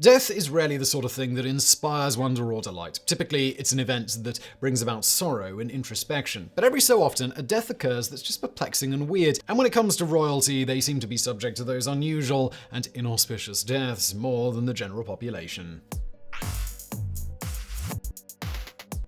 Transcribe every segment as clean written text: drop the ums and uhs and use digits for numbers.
Death is rarely the sort of thing that inspires wonder or delight. Typically, it's an event that brings about sorrow and introspection. But every so often, a death occurs that's just perplexing and weird. And when it comes to royalty, they seem to be subject to those unusual and inauspicious deaths more than the general population.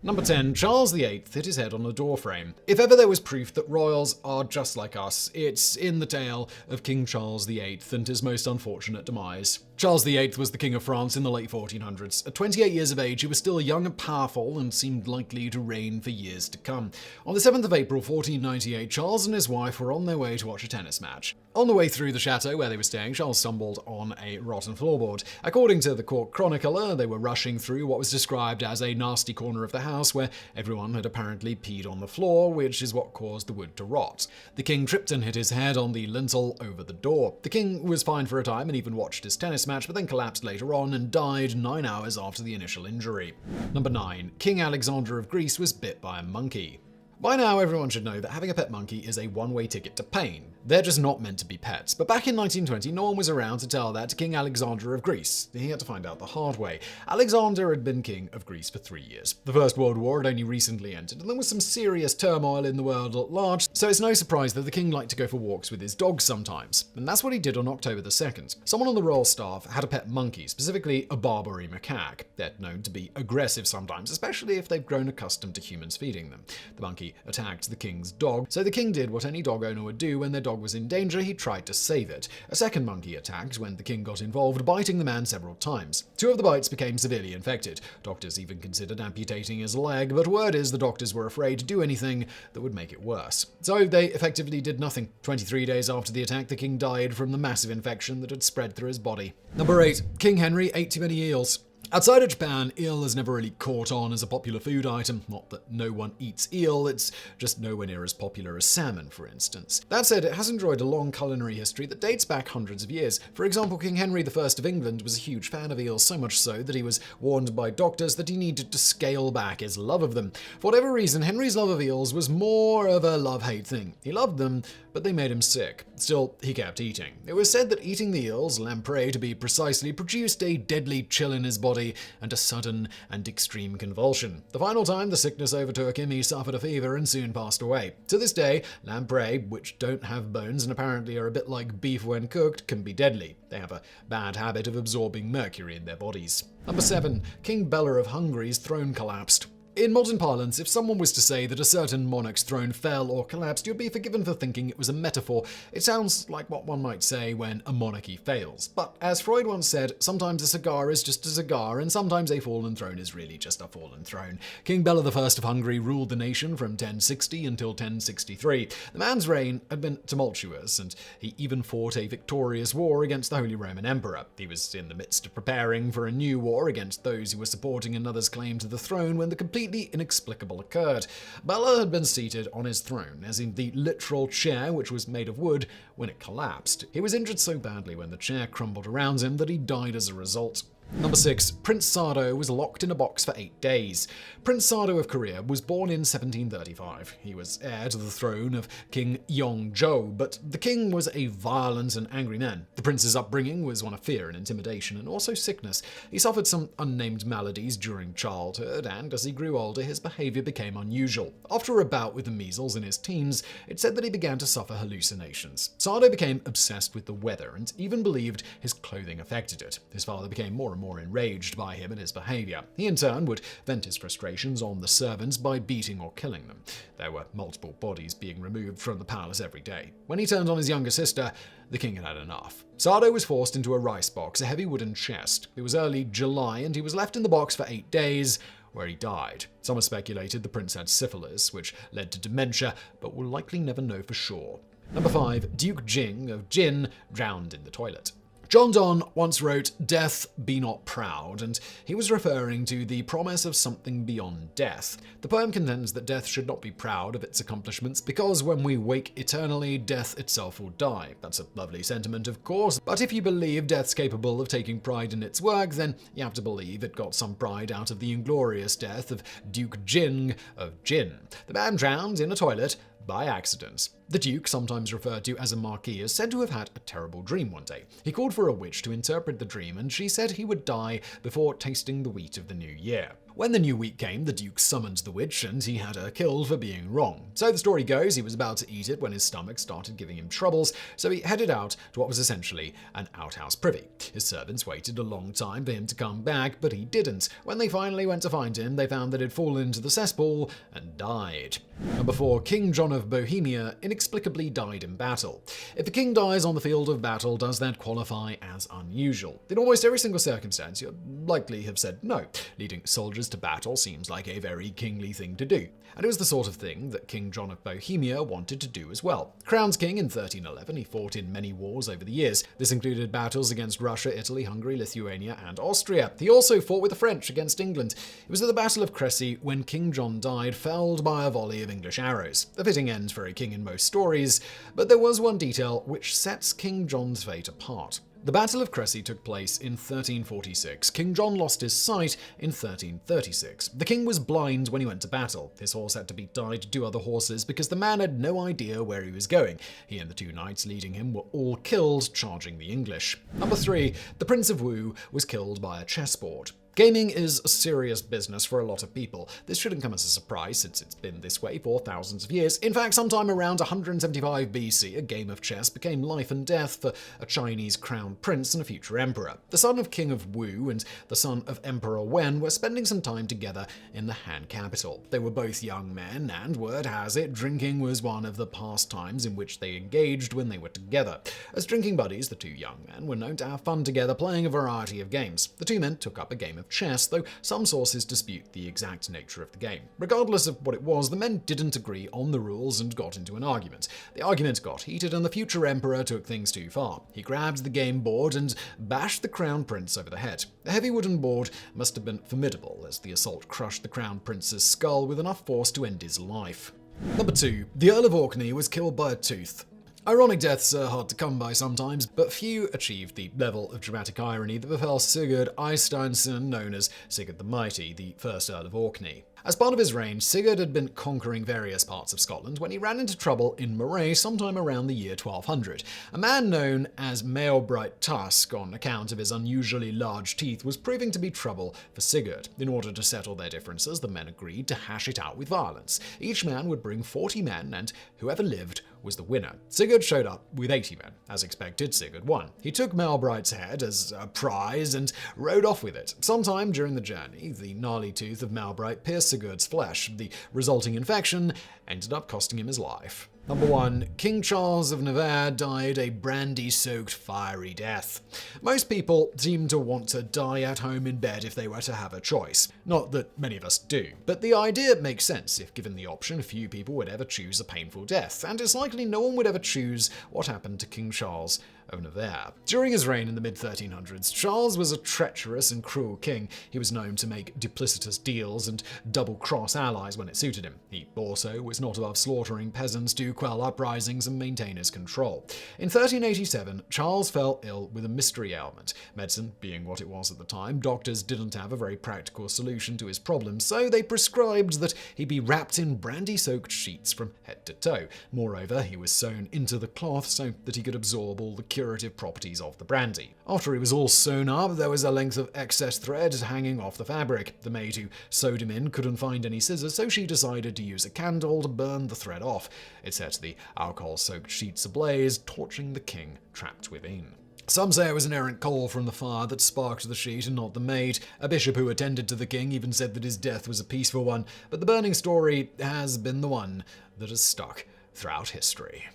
Number 10. Charles VIII hit his head on a doorframe. If ever there was proof that royals are just like us, it's in the tale of King Charles VIII and his most unfortunate demise. Charles VIII was the King of France in the late 1400s. At 28 years of age, he was still young and powerful and seemed likely to reign for years to come. On the 7th of April 1498, Charles and his wife were on their way to watch a tennis match. On the way through the chateau where they were staying, Charles stumbled on a rotten floorboard. According to the court chronicler, they were rushing through what was described as a nasty corner of the house where everyone had apparently peed on the floor, which is what caused the wood to rot. The king tripped and hit his head on the lintel over the door. The king was fine for a time and even watched his tennis match, but then collapsed later on and died 9 hours after the initial injury. Number 9. King Alexander of Greece was bit by a monkey. By now, everyone should know that having a pet monkey is a one-way ticket to pain. They're just not meant to be pets. But back in 1920, no one was around to tell that to King Alexander of Greece. He had to find out the hard way. Alexander had been king of Greece for 3 years. The First World War had only recently ended, and there was some serious turmoil in the world at large, so it's no surprise that the king liked to go for walks with his dogs sometimes. And that's what he did on October the 2nd. Someone on the royal staff had a pet monkey, specifically a Barbary macaque. They're known to be aggressive sometimes, especially if they've grown accustomed to humans feeding them. The monkey attacked the king's dog, so the king did what any dog owner would do when their dog was in danger. He tried to save it. A second monkey attacked when the king got involved, biting the man several times. 2 of the bites became severely infected. Doctors even considered amputating his leg, but word is the doctors were afraid to do anything that would make it worse. So they effectively did nothing. 23 days after the attack, the king died from the massive infection that had spread through his body. Number 8. King Henry ate too many eels. Outside of Japan, eel has never really caught on as a popular food item. Not that no one eats eel, it's just nowhere near as popular as salmon, for instance. That said, it has enjoyed a long culinary history that dates back hundreds of years. For example, King Henry I of England was a huge fan of eels, so much so that he was warned by doctors that he needed to scale back his love of them. For whatever reason, Henry's love of eels was more of a love-hate thing. He loved them, but they made him sick. Still, he kept eating. It was said that eating the eels, lamprey to be precisely, produced a deadly chill in his body and a sudden and extreme convulsion. The final time the sickness overtook him, he suffered a fever and soon passed away. To this day, lamprey, which don't have bones and apparently are a bit like beef when cooked, can be deadly. They have a bad habit of absorbing mercury in their bodies. Number 7. King Bela of Hungary's throne collapsed. In modern parlance, if someone was to say that a certain monarch's throne fell or collapsed, you'd be forgiven for thinking it was a metaphor. It sounds like what one might say when a monarchy fails. But as Freud once said, sometimes a cigar is just a cigar, and sometimes a fallen throne is really just a fallen throne. King Bela I of Hungary ruled the nation from 1060 until 1063. The man's reign had been tumultuous, and he even fought a victorious war against the Holy Roman Emperor. He was in the midst of preparing for a new war against those who were supporting another's claim to the throne when the completely inexplicable occurred. Bela had been seated on his throne, as in the literal chair which was made of wood, when it collapsed. He was injured so badly when the chair crumbled around him that he died as a result. Number 6. Prince Sado was locked in a box for 8 days. Prince Sado of Korea was born in 1735. He was heir to the throne of King Yongzhou, but the king was a violent and angry man. The prince's upbringing was one of fear and intimidation, and also sickness. He suffered some unnamed maladies during childhood, and as he grew older, his behavior became unusual. After a bout with the measles in his teens, it said that he began to suffer hallucinations. Sado became obsessed with the weather, and even believed his clothing affected it. His father became more and more enraged by him and his behavior. He in turn would vent his frustrations on the servants by beating or killing them. There were multiple bodies being removed from the palace every day. When he turned on his younger sister, the king had had enough. Sado was forced into a rice box, a heavy wooden chest. It was early July, and he was left in the box for 8 days, where he died. Some have speculated the prince had syphilis, which led to dementia, but we'll likely never know for sure. Number 5. Duke Jing of Jin drowned in the toilet. John Donne once wrote, "Death, be not proud," and he was referring to the promise of something beyond death. The poem contends that death should not be proud of its accomplishments because when we wake eternally, death itself will die. That's a lovely sentiment, of course, but if you believe death's capable of taking pride in its work, then you have to believe it got some pride out of the inglorious death of Duke Jing of Jin. The man drowned in a toilet by accident. The Duke, sometimes referred to as a Marquis, is said to have had a terrible dream one day. He called for a witch to interpret the dream, and she said he would die before tasting the wheat of the new year. When the new week came, the Duke summoned the witch, and he had her killed for being wrong. So the story goes, he was about to eat it when his stomach started giving him troubles, so he headed out to what was essentially an outhouse privy. His servants waited a long time for him to come back, but he didn't. When they finally went to find him, they found that he'd fallen into the cesspool and died. Number 4. King John of Bohemia inexplicably died in battle. If the king dies on the field of battle, does that qualify as unusual? In almost every single circumstance, you'd likely have said no. Leading soldiers to battle seems like a very kingly thing to do. And it was the sort of thing that King John of Bohemia wanted to do as well. Crowned king in 1311, he fought in many wars over the years. This included battles against Russia, Italy, Hungary, Lithuania, and Austria. He also fought with the French against England. It was at the Battle of Crécy when King John died, felled by a volley of English arrows. A fitting end for a king in most stories, but there was one detail which sets King John's fate apart. The Battle of Crécy took place in 1346. King John lost his sight in 1336. The king was blind when he went to battle. His horse had to be tied to 2 other horses because the man had no idea where he was going. He and the 2 knights leading him were all killed charging the English. Number 3. The Prince of Wu was killed by a chessboard. Gaming is a serious business for a lot of people. This shouldn't come as a surprise since it's been this way for thousands of years. In fact, sometime around 175 BC, a game of chess became life and death for a Chinese crowned prince and a future emperor. The son of King of Wu and the son of Emperor Wen were spending some time together in the Han capital. They were both young men, and word has it, drinking was one of the pastimes in which they engaged when they were together. As drinking buddies, the 2 young men were known to have fun together playing a variety of games. The 2 men took up a game of chess, though some sources dispute the exact nature of the game. Regardless of what it was, the men didn't agree on the rules and got into an argument. The argument got heated and the future emperor took things too far. He grabbed the game board and bashed the crown prince over the head. The heavy wooden board must have been formidable, as the assault crushed the crown prince's skull with enough force to end his life. Number 2. The Earl of Orkney was killed by a tooth. Ironic deaths are hard to come by sometimes, but few achieved the level of dramatic irony that befell Sigurd Eysteinsson, known as Sigurd the Mighty, the first Earl of Orkney. As part of his reign, Sigurd had been conquering various parts of Scotland when he ran into trouble in Moray sometime around the year 1200. A man known as Maelbright Tusk, on account of his unusually large teeth, was proving to be trouble for Sigurd. In order to settle their differences, the men agreed to hash it out with violence. Each man would bring 40 men, and whoever lived was the winner. Sigurd showed up with 80 men. As expected, Sigurd won. He took Maelbright's head as a prize and rode off with it. Sometime during the journey, the gnarly tooth of Maelbright pierced Sigurd's flesh. The resulting infection ended up costing him his life. Number 1. King Charles of Navarre died a brandy-soaked fiery death. Most people seem to want to die at home in bed if they were to have a choice. Not that many of us do, but the idea makes sense. If given the option, few people would ever choose a painful death, and it's likely no one would ever choose what happened to King Charles of Navarre. During his reign in the mid-1300s, Charles was a treacherous and cruel king. He was known to make duplicitous deals and double-cross allies when it suited him. He also was not above slaughtering peasants to quell uprisings and maintain his control. In 1387, Charles fell ill with a mystery ailment. Medicine being what it was at the time, doctors didn't have a very practical solution to his problem, so they prescribed that he be wrapped in brandy-soaked sheets from head to toe. Moreover, he was sewn into the cloth so that he could absorb all the curative properties of the brandy. After he was all sewn up, there was a length of excess thread hanging off the fabric. The maid who sewed him in couldn't find any scissors, so she decided to use a candle to burn the thread off. It set the alcohol-soaked sheets ablaze, torching the king trapped within. Some say it was an errant coal from the fire that sparked the sheet and not the maid. A bishop who attended to the king even said that his death was a peaceful one, but the burning story has been the one that has stuck throughout history.